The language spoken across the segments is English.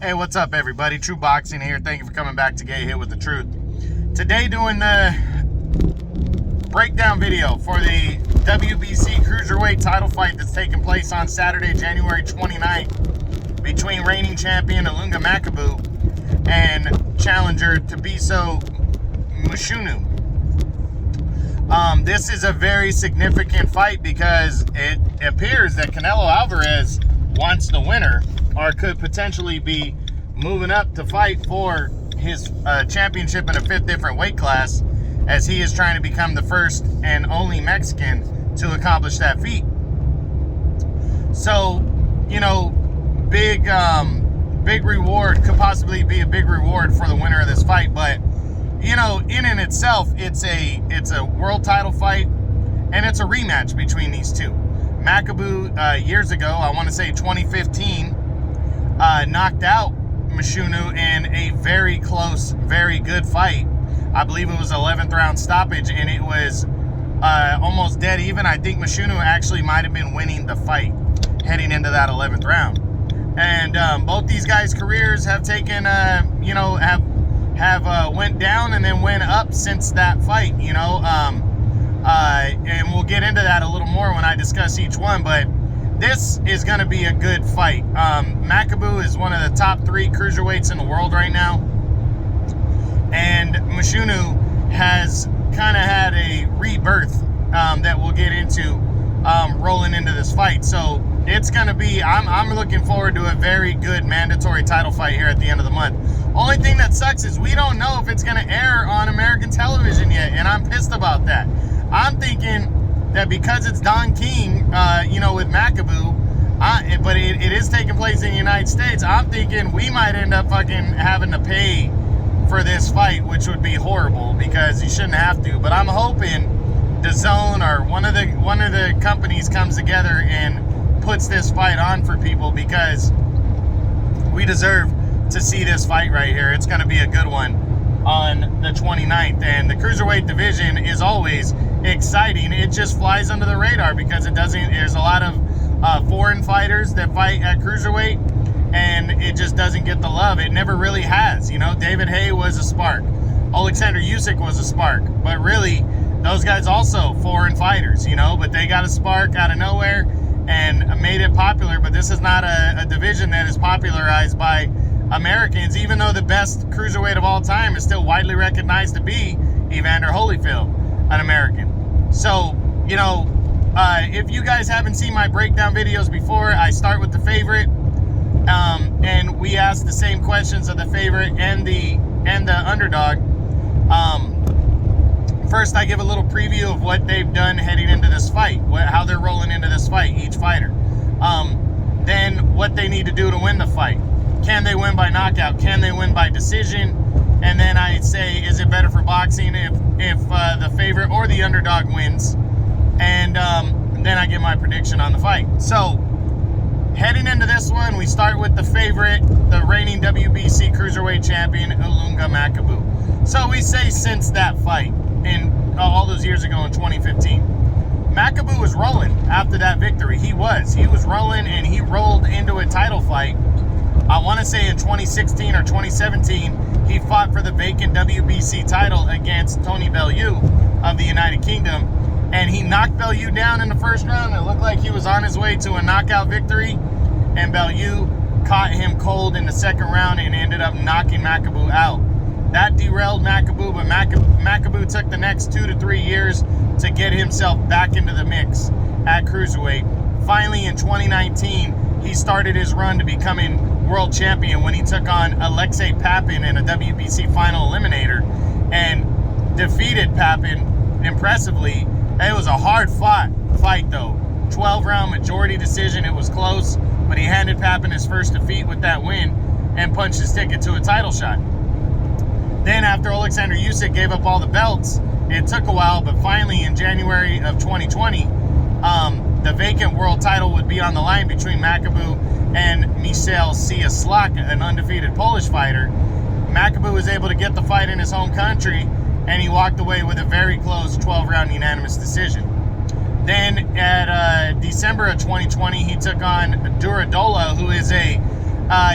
Hey, what's up, everybody? True Boxing here. Thank you for coming back to Get Hit with the Truth. Today, doing the breakdown video for the WBC Cruiserweight title fight that's taking place on Saturday, January 29th between reigning champion Ilunga Makabu and challenger Tabiso Mchunu. This is a very significant fight because it appears that Canelo Alvarez wants the winner, or could potentially be moving up to fight for his championship in a fifth different weight class, as he is trying to become the first and only Mexican to accomplish that feat. So, you know, big reward, could possibly be a big reward for the winner of this fight. But, you know, in and itself, it's a world title fight, and it's a rematch between these two. Makabu, years ago, I want to say 2015, knocked out Mchunu in a very close, very good fight. I believe it was 11th round stoppage, and it was almost dead even. I think Mchunu actually might have been winning the fight heading into that 11th round. And both these guys' careers have taken, have went down and then went up since that fight, you know. And we'll get into that a little more when I discuss each one, but this is going to be a good fight. Makabu is one of the top 3 cruiserweights in the world right now, and Mchunu has kind of had a rebirth that we'll get into rolling into this fight. So it's going to be, I'm looking forward to a very good mandatory title fight here at the end of the month. Only thing that sucks is we don't know if it's going to air on American television yet, and I'm pissed about that. I'm thinking that because it's Don King, you know, with Makabu, but it is taking place in the United States, I'm thinking we might end up fucking having to pay for this fight, which would be horrible because you shouldn't have to. But I'm hoping DAZN or one of the companies comes together and puts this fight on for people, because we deserve to see this fight right here. It's going to be a good one on the 29th, and the cruiserweight division is always exciting. It just flies under the radar because there's a lot of foreign fighters that fight at cruiserweight, and it just doesn't get the love. It never really has, you know. David Haye was a spark, Alexander Usyk was a spark, but really those guys also foreign fighters, you know, but they got a spark out of nowhere and made it popular. But this is not a division that is popularized by Americans, even though the best cruiserweight of all time is still widely recognized to be Evander Holyfield, an American. So, you know, if you guys haven't seen my breakdown videos before, I start with the favorite, and we ask the same questions of the favorite and the underdog. First, I give a little preview of what they've done heading into this fight, how they're rolling into this fight, each fighter. Then what they need to do to win the fight. Can they win by knockout? Can they win by decision? And then I say, is it better for boxing if the favorite or the underdog wins? And then I give my prediction on the fight. So, heading into this one, we start with the favorite, the reigning WBC Cruiserweight champion, Ilunga Makabu. So we say since that fight, in all those years ago in 2015. Makabu was rolling after that victory. He was rolling, and he rolled into a title fight. I want to say in 2016 or 2017, he fought for the vacant WBC title against Tony Bellew of the United Kingdom, and he knocked Bellew down in the first round. It looked like he was on his way to a knockout victory, and Bellew caught him cold in the second round and ended up knocking Makabu out. That derailed Makabu, but Makabu took the next 2 to 3 years to get himself back into the mix at cruiserweight. Finally, in 2019, he started his run to becoming world champion when he took on Alexei Papin in a WBC final eliminator and defeated Papin impressively. It was a hard fight though. 12-round majority decision. It was close, but he handed Papin his first defeat with that win and punched his ticket to a title shot. Then after Alexander Usyk gave up all the belts, it took a while, but finally in January of 2020, the vacant world title would be on the line between Makabu and Michał Cieślak, an undefeated Polish fighter. Makabu was able to get the fight in his home country, and he walked away with a very close 12-round unanimous decision. Then at December of 2020, he took on Duradola, who is a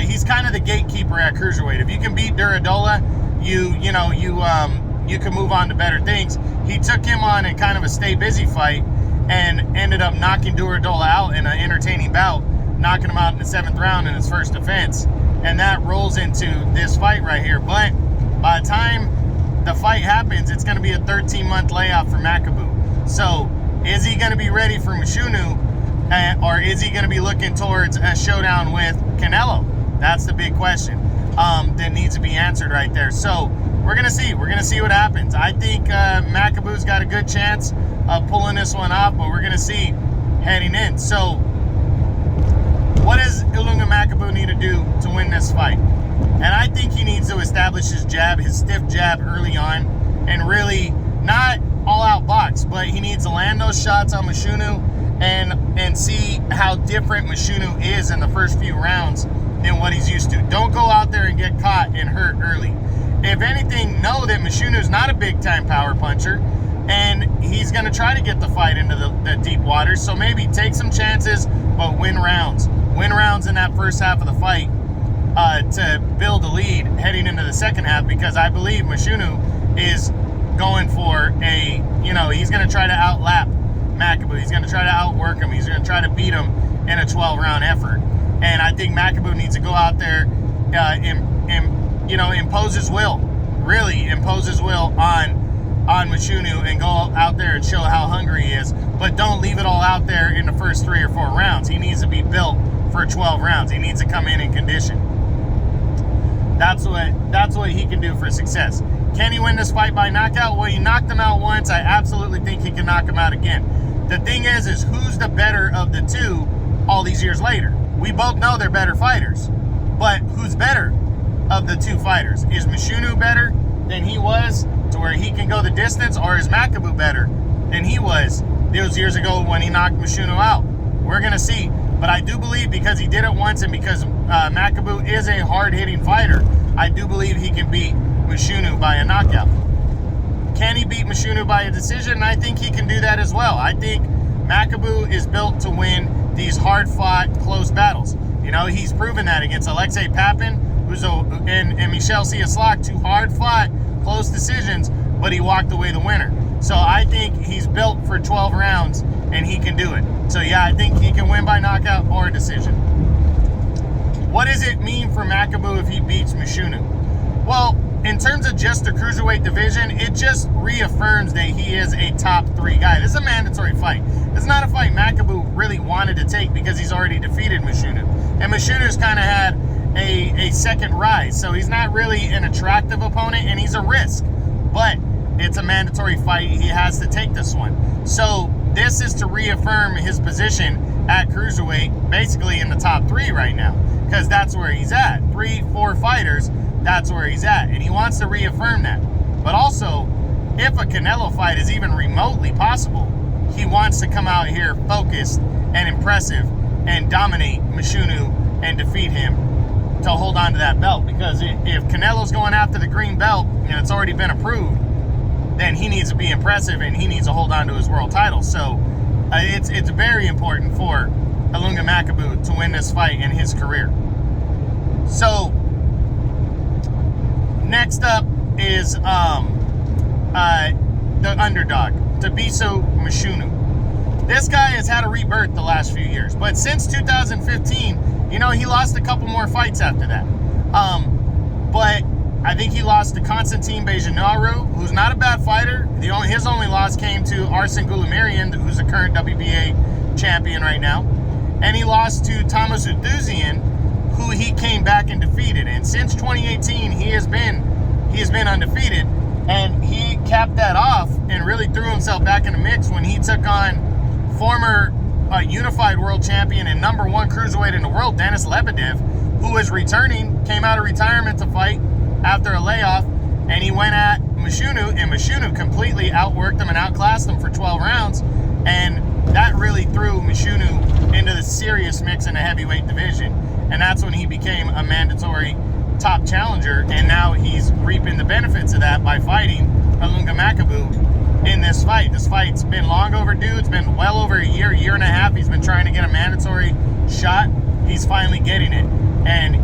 he's kind of the gatekeeper at cruiserweight. If you can beat Duradola, you can move on to better things. He took him on in kind of a stay busy fight and ended up knocking Duradola out in an entertaining bout, knocking him out in the 7th round in his first defense. And that rolls into this fight right here. But by the time the fight happens, it's going to be a 13-month layoff for Makabu. So is he going to be ready for Mchunu, or is he going to be looking towards a showdown with Canelo? That's the big question that needs to be answered right there. So we're going to see. We're going to see what happens. I think Makabu's got a good chance of pulling this one off, but we're going to see heading in. So what does Ilunga Makabu need to do to win this fight? And I think he needs to establish his jab, his stiff jab early on, and really not all-out box, but he needs to land those shots on Mchunu and see how different Mchunu is in the first few rounds than what he's used to. Don't go out there and get caught and hurt early. If anything, know that Mchunu's not a big-time power puncher, and he's going to try to get the fight into the deep waters, so maybe take some chances, but win rounds. Win rounds in that first half of the fight to build a lead heading into the second half, because I believe Mchunu is going for he's going to try to outlap Makabu. He's going to try to outwork him. He's going to try to beat him in a 12-round effort. And I think Makabu needs to go out there, impose his will, really impose his will on Mchunu and go out there and show how hungry he is. But don't leave it all out there in the first 3 or 4 rounds. He needs to be built for 12 rounds. He needs to come in condition. That's what he can do for success. Can he win this fight by knockout? Well, he knocked him out once. I absolutely think he can knock him out again. The thing is who's the better of the two all these years later? We both know they're better fighters. But who's better of the two fighters? Is Mchunu better than he was to where he can go the distance, or is Makabu better than he was those years ago when he knocked Mchunu out? We're going to see. But I do believe, because he did it once and because Makabu is a hard-hitting fighter, I do believe he can beat Mchunu by a knockout. Can he beat Mchunu by a decision? I think he can do that as well. I think Makabu is built to win these hard-fought, close battles. He's proven that against Alexei Papin, and Michel Cieslak, 2 hard-fought, close decisions, but he walked away the winner. So I think he's built for 12 rounds, and he can do it. So yeah, I think he can win by knockout or a decision. What does it mean for Makabu if he beats Mchunu? Well, in terms of just the cruiserweight division, it just reaffirms that he is a top 3 guy. This is a mandatory fight. It's not a fight Makabu really wanted to take because he's already defeated Mchunu. And Mchunu's kind of had a second rise, so he's not really an attractive opponent, and he's a risk. But it's a mandatory fight. He has to take this one. So this is to reaffirm his position at cruiserweight, basically in the top 3 right now, because that's where he's at. 3, 4 fighters, that's where he's at, and he wants to reaffirm that. But also, if a Canelo fight is even remotely possible, he wants to come out here focused and impressive and dominate Mchunu and defeat him to hold on to that belt. Because if Canelo's going after the green belt and it's already been approved, then he needs to be impressive and he needs to hold on to his world title. So it's very important for Ilunga Makabu to win this fight in his career. So next up is the underdog, Tabiso Mchunu. This guy has had a rebirth the last few years, but since 2015, he lost a couple more fights after that. But I think he lost to Konstantin Bejanaru, who's not a bad fighter. His only loss came to Arsen Goulamirian, who's the current WBA champion right now. And he lost to Thomas Uduzian, who he came back and defeated. And since 2018, he has been undefeated. And he capped that off and really threw himself back in the mix when he took on former unified world champion and #1 cruiserweight in the world, Denis Lebedev, who is returning, came out of retirement to fight after a layoff, and he went at Mchunu, and Mchunu completely outworked him and outclassed him for 12 rounds, and that really threw Mchunu into the serious mix in the heavyweight division, and that's when he became a mandatory top challenger, and now he's reaping the benefits of that by fighting Ilunga Makabu in this fight. This fight's been long overdue. It's been well over a year and a half. He's been trying to get a mandatory shot. He's finally getting it, and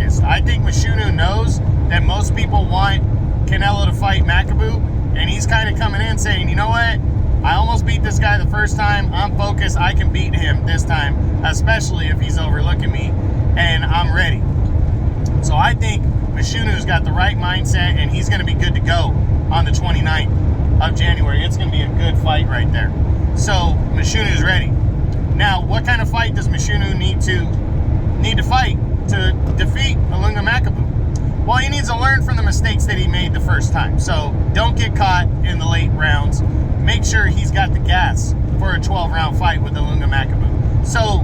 focused. I think Mchunu knows that most people want Canelo to fight Makabu, and he's kind of coming in saying, you know what? I almost beat this guy the first time. I'm focused. I can beat him this time, especially if he's overlooking me, and I'm ready. So I think Mchunu's got the right mindset, and he's going to be good to go on the 29th of January. It's going to be a good fight right there. So Mchunu's ready. Now, what kind of fight does Mchunu need to fight to defeat Ilunga Makabu? Well, he needs to learn from the mistakes that he made the first time. So don't get caught in the late rounds. Make sure he's got the gas for a 12-round fight with Ilunga Makabu. So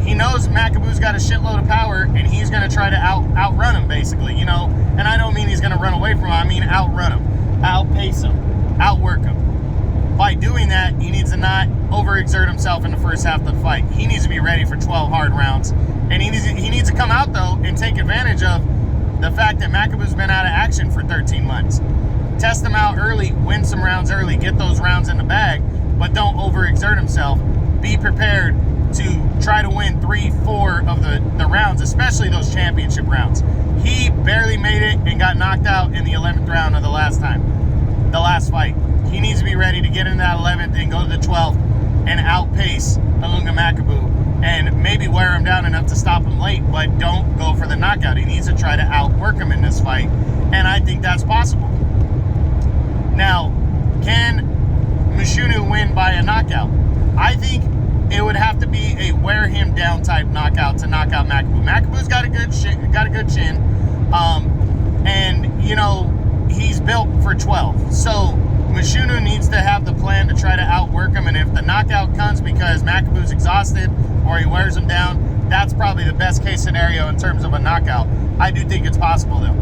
he knows Makabu's got a shitload of power, and he's going to try to outrun him, basically, you know. And I don't mean he's going to run away from him. I mean outrun him, outpace him, outwork him. By doing that, he needs to not overexert himself in the first half of the fight. He needs to be ready for 12 hard rounds. And he needs to come out, though, and take advantage of the fact that Makabu's been out of action for 13 months. Test him out early, win some rounds early, get those rounds in the bag, but don't overexert himself. Be prepared to try to win 3-4 of the rounds, especially those championship rounds. He barely made it and got knocked out in the 11th round of the last fight. He needs to be ready to get in that 11th and go to the 12th and outpace Ilunga Makabu and maybe wear him down enough to stop him late, but don't go for the knockout. He needs to try to outwork him in this fight, and I think that's possible. Now, can Mchunu win by a knockout? I think it would have to be a wear him down type knockout to knock out Makabu. Makabu's got a good chin, and you know he's built for 12. So Mchunu needs to have the plan to try to outwork him, and if the knockout comes because Makabu's exhausted or he wears him down, that's probably the best case scenario in terms of a knockout. I do think it's possible though.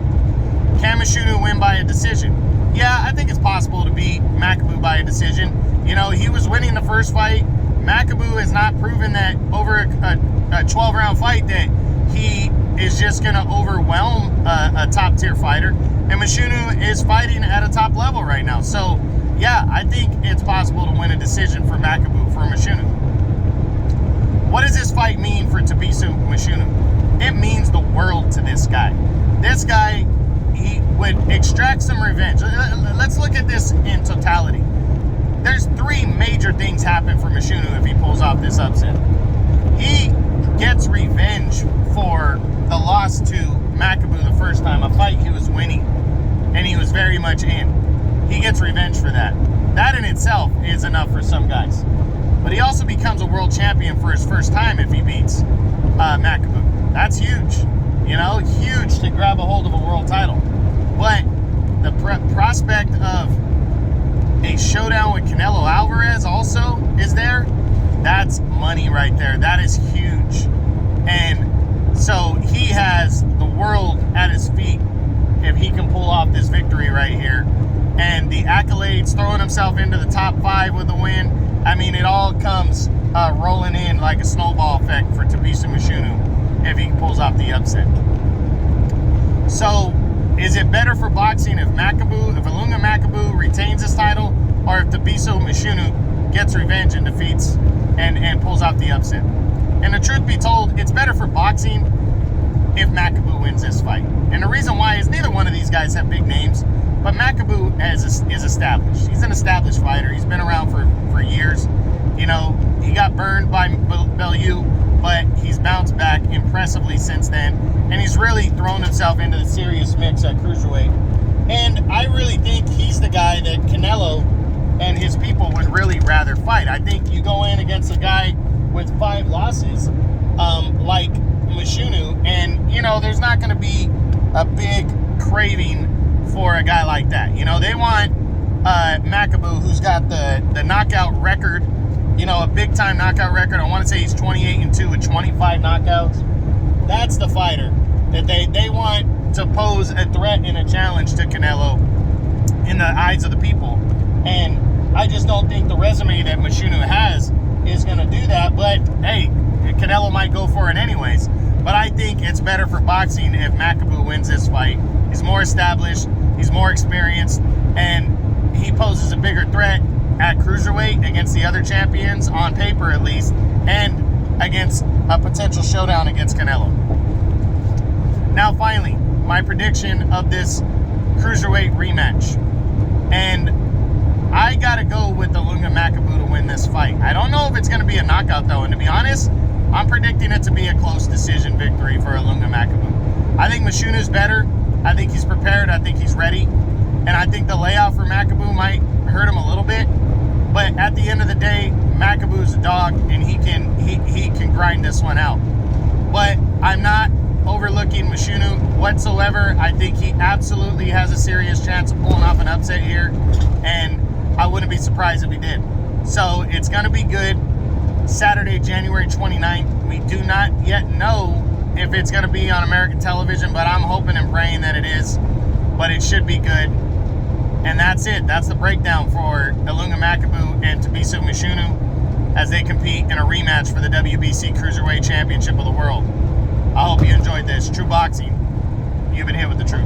Can Mchunu win by a decision? Yeah, I think it's possible to beat Makabu by a decision. You know, he was winning the first fight. Makabu has not proven that over a 12-round fight that he is just going to overwhelm a top-tier fighter. And Mchunu is fighting at a top level right now. So, yeah, I think it's possible to win a decision for Makabu, for Mchunu. What does this fight mean for Thabiso Mchunu? It means the world to this guy. This guy, he would extract some revenge. Let's look at this in totality. There's 3 major things happen for Mchunu if he pulls off this upset. He gets revenge for the loss to Makabu the first time, a fight he was winning, and he was very much in. He gets revenge for that. That in itself is enough for some guys. But he also becomes a world champion for his first time if he beats Makabu. That's huge. You know, huge to grab a hold of a world title. But the prospect of a showdown with Canelo Alvarez also is there. That's money right there. That is huge. And so he has the world at his feet if he can pull off this victory right here. And the accolades, throwing himself into the top 5 with the win. I mean, it all comes rolling in like a snowball effect for Thabiso Mchunu if he pulls off the upset. So, is it better for boxing if Ilunga Makabu retains his title, or if Thabiso Mchunu gets revenge and defeats and pulls off the upset? And the truth be told, it's better for boxing if Makabu wins this fight. And the reason why is neither one of these guys have big names, but Makabu is established. He's an established fighter. He's been around for years. You know, he got burned by Bellew, but he's bounced back impressively since then. And he's really thrown himself into the serious mix at Cruiserweight. And I really think he's the guy that Canelo and his people would really rather fight. I think you go in against a guy with 5 losses, like Mchunu, and, you know, there's not going to be a big craving for a guy like that. You know, they want Makabu, who's got the knockout record, you know, a big-time knockout record. I want to say he's 28-2 with 25 knockouts. That's the fighter that they want to pose a threat and a challenge to Canelo in the eyes of the people. And I just don't think the resume that Mchunu has is going to do that. But, hey, Canelo might go for it anyways. But I think it's better for boxing if Makabu wins this fight. He's more established, he's more experienced, and he poses a bigger threat at Cruiserweight against the other champions, on paper at least, and against a potential showdown against Canelo. Now, now finally, my prediction of this Cruiserweight rematch. And I gotta go with the Ilunga Makabu to win this fight. I don't know if it's gonna be a knockout though, and to be honest, I'm predicting it to be a close decision victory for Ilunga Makabu. I think Mchunu's better. I think he's prepared. I think he's ready. And I think the layout for Makabu might hurt him a little bit. But at the end of the day, Makabu's a dog, and he can grind this one out. But I'm not overlooking Mchunu whatsoever. I think he absolutely has a serious chance of pulling off an upset here, and I wouldn't be surprised if he did. So it's going to be good. Saturday, January 29th. We do not yet know if it's going to be on American television, but I'm hoping and praying that it is. But it should be good. And that's it. That's the breakdown for Ilunga Makabu and Tabiso Mchunu as they compete in a rematch for the WBC Cruiserweight Championship of the World. I hope you enjoyed this. True Boxing, you've been hit with the truth.